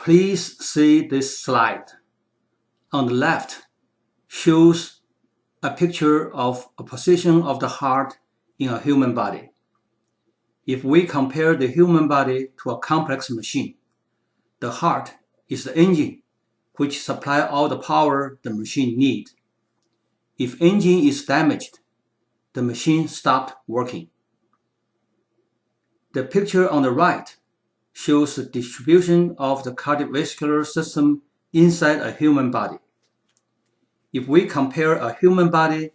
Please see this slide. On the left shows a picture of a position of the heart in a human body. If we compare the human body to a complex machine, the heart is the engine which supplies all the power the machine needs. If engine is damaged, the machine stops working. The picture on the right shows the distribution of the cardiovascular system inside a human body. If we compare a human body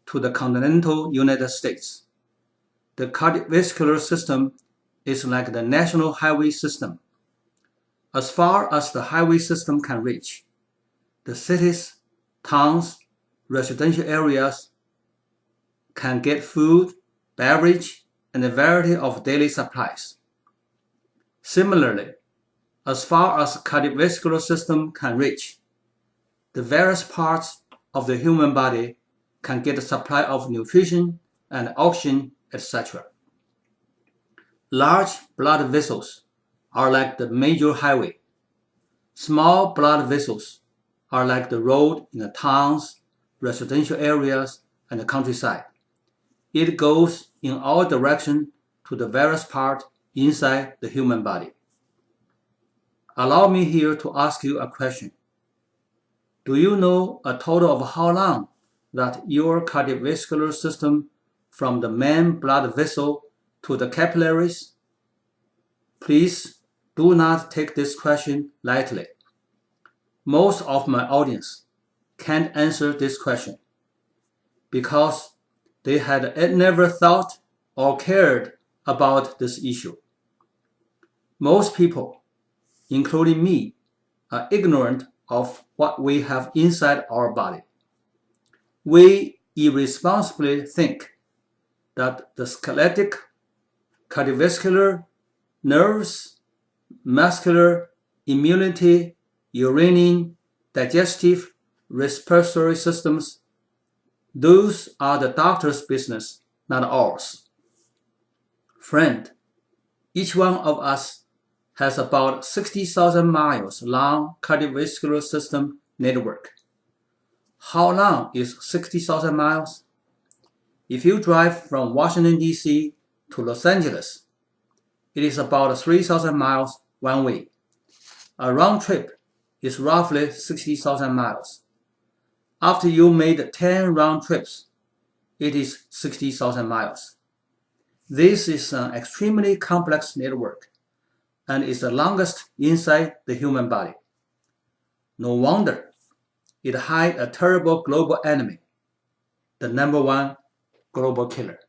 to the continental United States, the cardiovascular system is like the national highway system. As far as the highway system can reach, the cities, towns, residential areas can get food, beverage, and a variety of daily supplies. Similarly, as far as the cardiovascular system can reach, the various parts of the human body can get a supply of nutrition and oxygen, etc. Large blood vessels are like the major highway. Small blood vessels are like the road in the towns, residential areas, and the countryside. It goes in all directions to the various parts inside the human body. Allow me here to ask you a question. Do you know a total of how long that your cardiovascular system from the main blood vessel to the capillaries? Please do not take this question lightly. Most of my audience can't answer this question because they had never thought or cared about this issue. Most people, including me, are ignorant of what we have inside our body. We irresponsibly think that the skeletic, cardiovascular, nerves, muscular, immunity, urinary, digestive, respiratory systems, those are the doctor's business, not ours. Friend, each one of us has about 60,000 miles long cardiovascular system network. How long is 60,000 miles? If you drive from Washington, D.C. to Los Angeles, it is about 3,000 miles one way. A round trip is roughly 60,000 miles. After you made 10 round trips, it is 60,000 miles. This is an extremely complex network and is the longest inside the human body. No wonder it hides a terrible global enemy, the #1 global killer.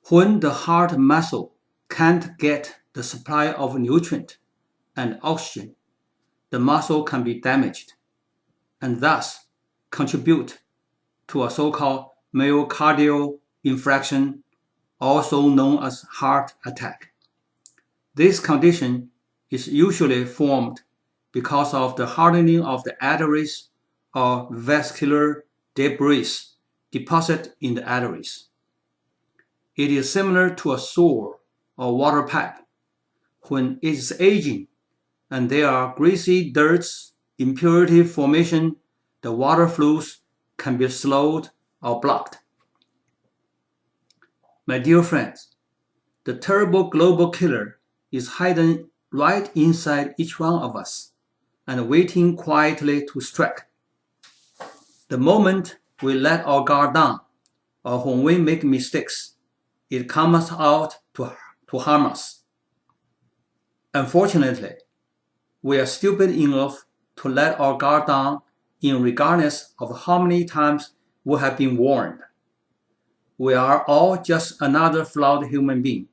When the heart muscle can't get the supply of nutrient and oxygen, the muscle can be damaged and thus contribute to a so-called myocardial infarction, also known as heart attack. This condition is usually formed because of the hardening of the arteries or vascular debris deposited in the arteries. It is similar to a sewer or water pipe. When it is aging and there are greasy dirts, impurity formation, the water flows can be slowed or blocked. My dear friends, the terrible global killer is hidden right inside each one of us and waiting quietly to strike. The moment we let our guard down or when we make mistakes, it comes out to harm us. Unfortunately, we are stupid enough to let our guard down regardless of how many times we have been warned. We are all just another flawed human being.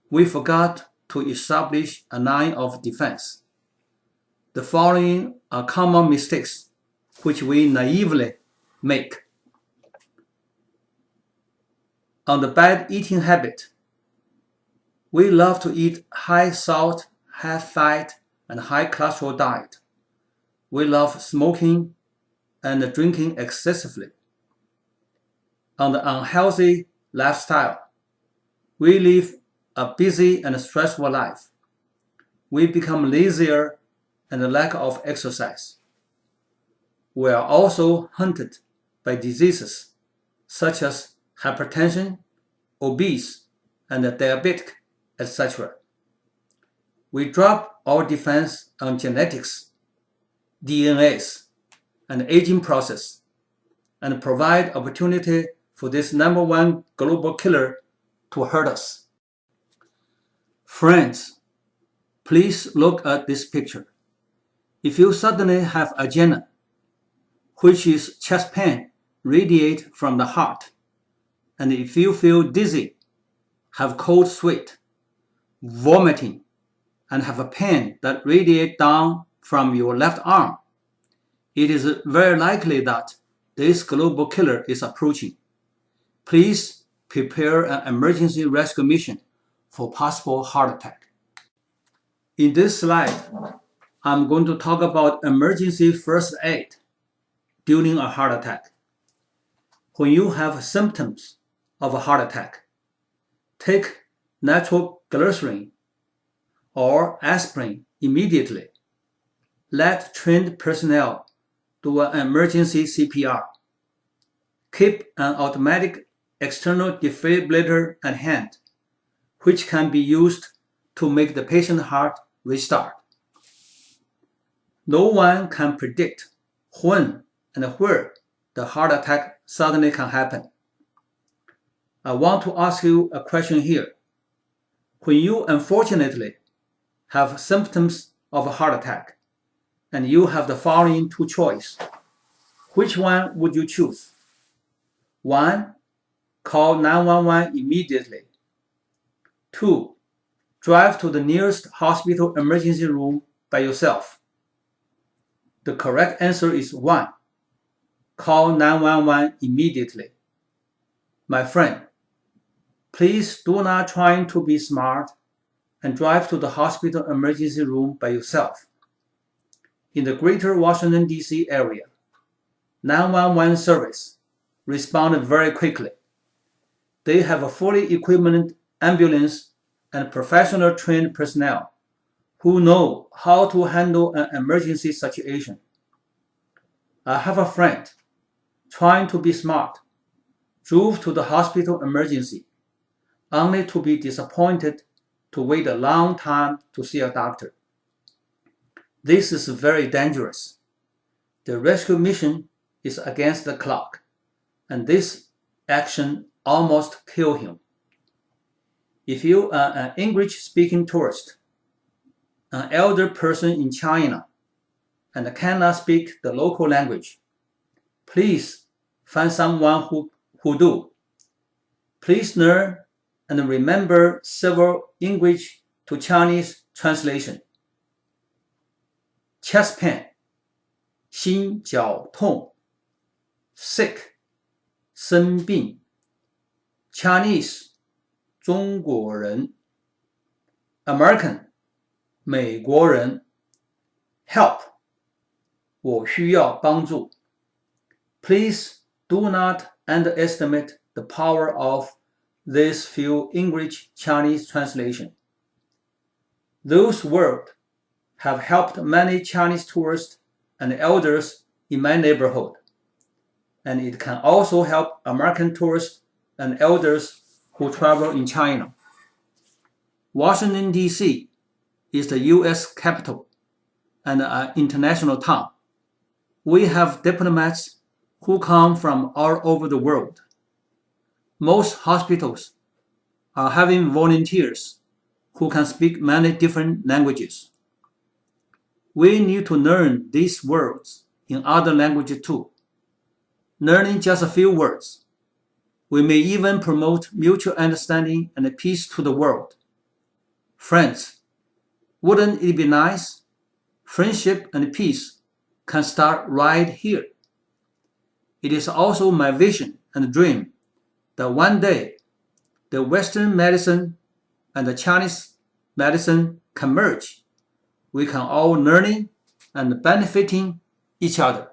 We forgot to establish a line of defense. The following are common mistakes which we naively make. On the bad eating habit, we love to eat high salt, high fat, and high cholesterol diet. We love smoking and drinking excessively. On the unhealthy lifestyle, we live a busy and stressful life. we become lazier and lack of exercise. We are also hunted by diseases such as hypertension, obese, and diabetic, etc. We drop our defense on genetics, DNAs, and aging process, and provide opportunity for this number one global killer to hurt us. Friends, please look at this picture. If you suddenly have angina, which is chest pain radiate from the heart, and if you feel dizzy, have cold sweat, vomiting, and have a pain that radiates down from your left arm, it is very likely that this global killer is approaching. Please prepare an emergency rescue mission for possible heart attack. In this slide, I'm going to talk about emergency first aid during a heart attack. When you have symptoms of a heart attack, take nitroglycerin or aspirin immediately. Let trained personnel do an emergency CPR. Keep an automatic external defibrillator at hand, which can be used to make the patient's heart restart. No one can predict when and where the heart attack suddenly can happen. I want to ask you a question here. When you unfortunately have symptoms of a heart attack, and you have the following two choices, which one would you choose? 1. Call 911 immediately. 2. Drive to the nearest hospital emergency room by yourself. The correct answer is 1. Call 911 immediately. My friend, please do not try to be smart and drive to the hospital emergency room by yourself. In the greater Washington, D.C. area, 911 service responded very quickly. They have a fully equipped ambulance and professional trained personnel who know how to handle an emergency situation. I have a friend trying to be smart, drove to the hospital emergency, only to be disappointed to wait a long time to see a doctor. This is very dangerous. The rescue mission is against the clock, and this action almost killed him. If you are an English-speaking tourist, an elder person in China, and cannot speak the local language, please find someone who do. Please learn and remember several English to Chinese translation. Chest pain, 心绞痛 sick, 生病 Chinese, 中国人 American, 美国人 help, 我需要帮助 Please do not underestimate the power of these few English-Chinese translation. Those words have helped many Chinese tourists and elders in my neighborhood, and it can also help American tourists and elders who travel in China. Washington, D.C. is the U.S. capital and an international town. We have diplomats who come from all over the world. Most hospitals are having volunteers who can speak many different languages. We need to learn these words in other languages too. Learning just a few words, we may even promote mutual understanding and peace to the world. Friends, wouldn't it be nice? Friendship and peace can start right here. It is also my vision and dream that one day the Western medicine and the Chinese medicine can merge. We can all learning and benefiting each other.